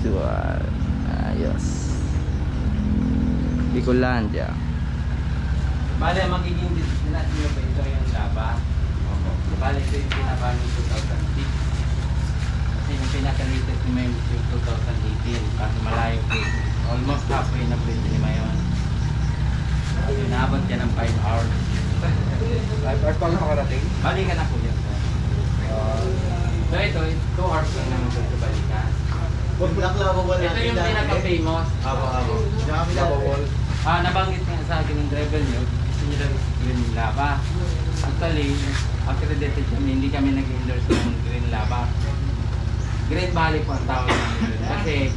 Visual. Ayos. Bicolandia. Bale, magiging destination nyo ba ito yung laba? Opo. Bale, ito yung pinaka ng 2006. Kasi yung pinaka-latest ni Mayon yung 2018. Kasi malayo po. Almost halfway na po yung sinima yun. So, inaabot yan ng 5 hours. 5 hours pa lang makarating? Balikan na po yan, sir. So ito, 2 hours lang naman po sa balikan. Ito yung pinaka-famous. Abo. Abo. Nabanggit nga sa akin ng driver nyo, gusto nyo lang green lava. Actually, accredited kami, hindi kami nag-endorse ng green lava. Green Valley po ang tawag namin doon. Kasi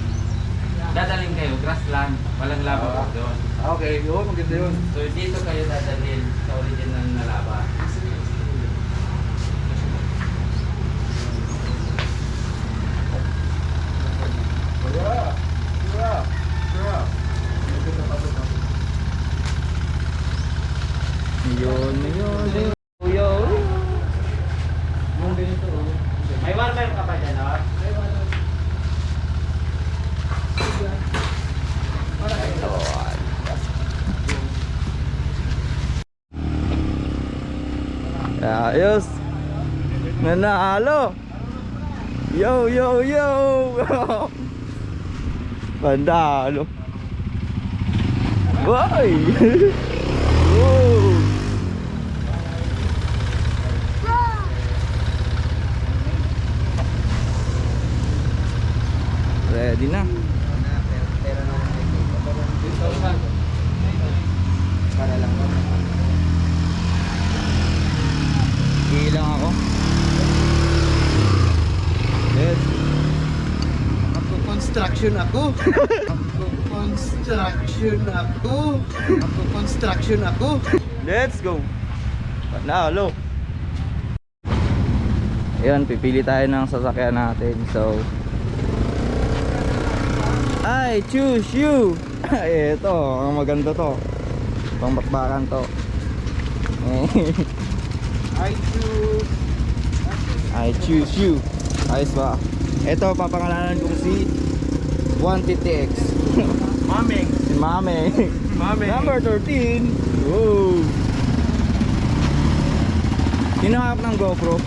dadalhin kayo, grassland, walang lava po doon. Okay, yun, maganda yun. So dito kayo dadalhin sa original na lava. Yun. Yo. Yung ganito, may water ka pa dyan, oh? Ayos. Nanalo. Yo. Pandalo. Woy. Woo. Ready na. Para lang. Ilang ako. Yes. Construction ako. Let's go. Panalo. Ayun, pipili tayo ng sasakyan natin. So I choose you. Ito, ang maganda to. Pangbakbakan to. I choose you. Ayos ba? Ito, papangalanan kong si 150X. Mameng. Si Mame. Mame. Number 13. Whoa. Hinahap ng GoPro.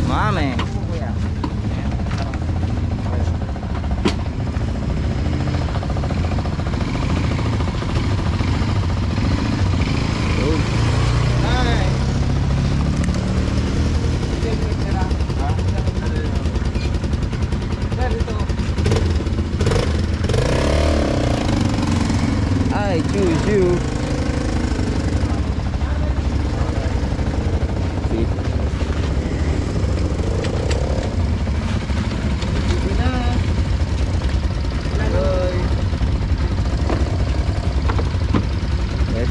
Mame. I choose you. See? Yes.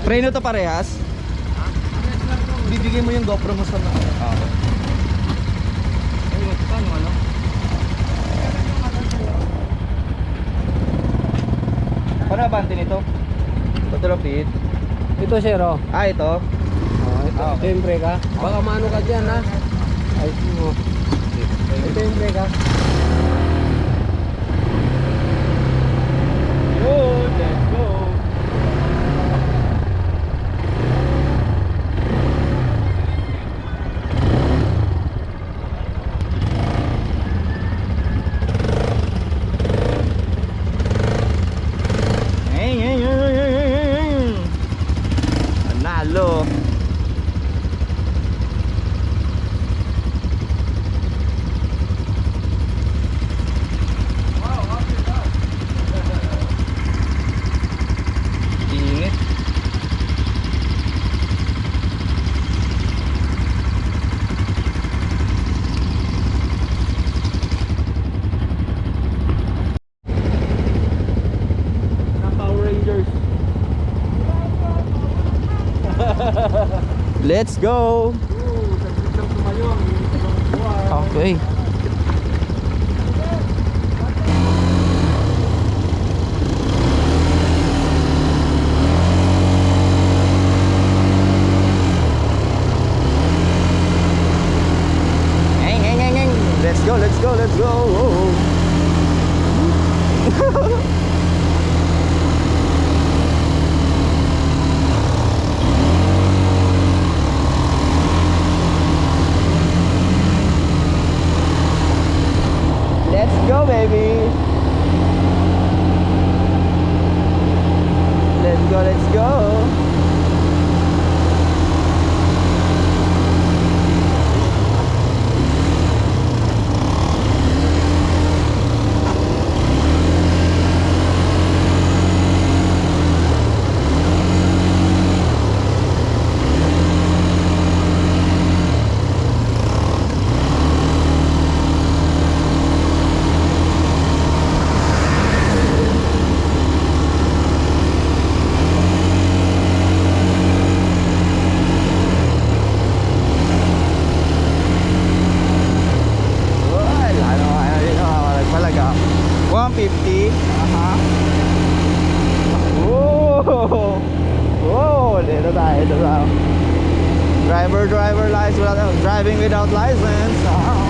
Preno to parehas? Bibigay mo yung GoPro mo sa mga. Okay. Ay, paano ano? Paano abante nito? Patulapit. Ito sir, oh. Ito. Ito, Ah, okay. ito yung brake ha. Baka maano ka dyan ha. Ayos mo. Ito yung brake ha. Let's go. Panalo. Init. Power Rangers. Let's go. Okay. go, let's go. Uy, ano dito, malaga. 150. Aha. Oh, oh, dito tayo. Driver license, driving without license. Ah.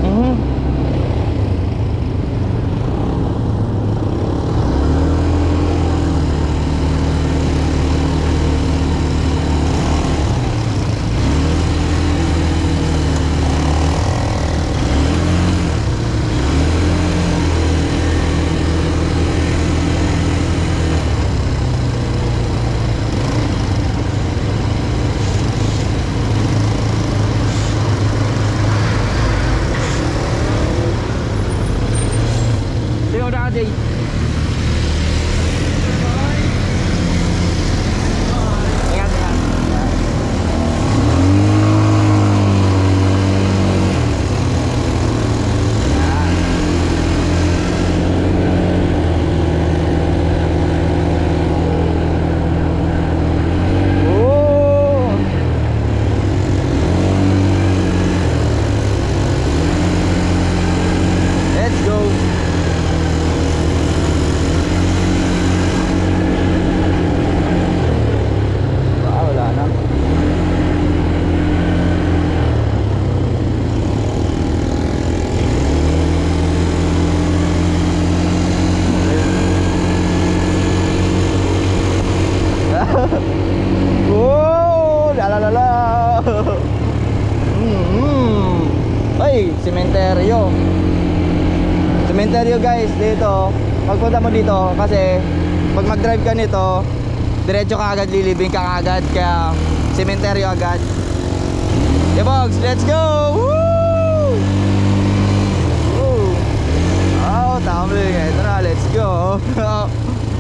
Mhm. Sino dati? Ingat, ingat. Oh. Let's go. Wala na. Oh, la la la la. Ay, sementeryo. Sementeryo guys, dito. Pagpunta mo dito kasi pag mag-drive ka nito, diretso ka agad, lilibing ka agad, kaya sementeryo agad. Yeah, Bogs, let's go! Woo! Woo! Oh, tumbling. Ito na, let's go.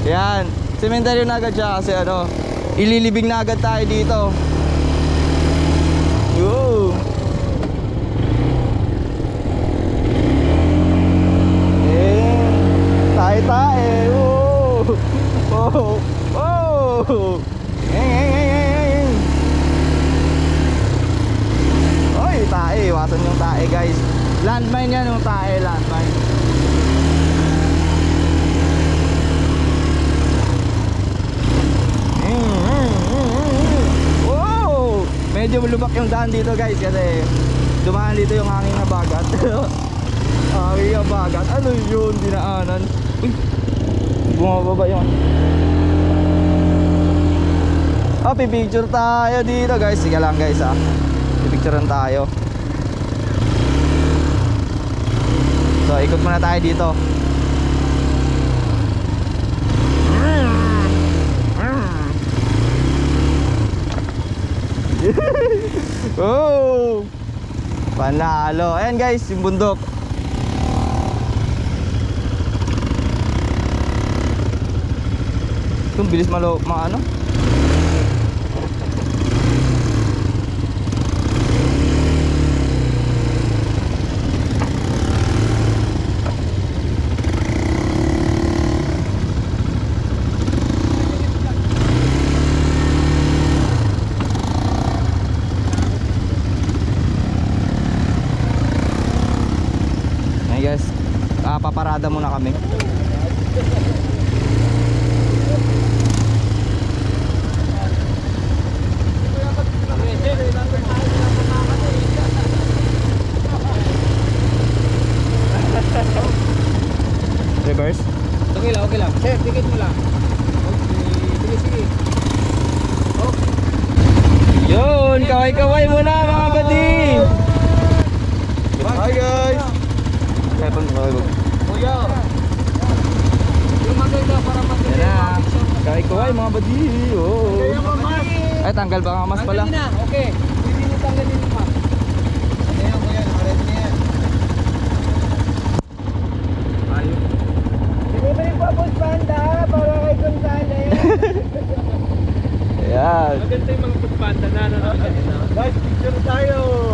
Yan, sementeryo na agad siya kasi ano, ililibing na agad tayo dito. Woo! Tae. Oh. Oh. Oh. Hey. Oy, tae, iwasan yung tae, guys. Landmine yan yung tae, landmine. Oh! Medyo lubak yung daan dito, guys, kasi dumaan dito yung hangin na bagat. Hangin na bagat. Ano yun? Dinaanan. Uy, bumababa yun. Oh, pipicture tayo dito, guys. Sige lang, guys, ah. Pipicturean tayo. So, ikot muna tayo dito. Oh! Panalo. Ayan, guys, yung bundok. Itong bilis ano. Ayan, guys, paparada muna kami. Reverse? Okay lang. Sir, tikit mo lang. Okay. Kaway-kaway muna mga badi. Hi guys. Kaya pang Kuya. Yung maganda para yan na. Kaway-kaway mga badi. Oh. Ay tanggal ba ang mas pala? Na, okay. Pwede mo tanggalin yung mas. Ayan, kuya, nakaready na yan. Ayun. Delivery po, Boss Panda, para kay Gonzales. Ayan. Maganda yung mga pagpanda na. Guys, picture tayo.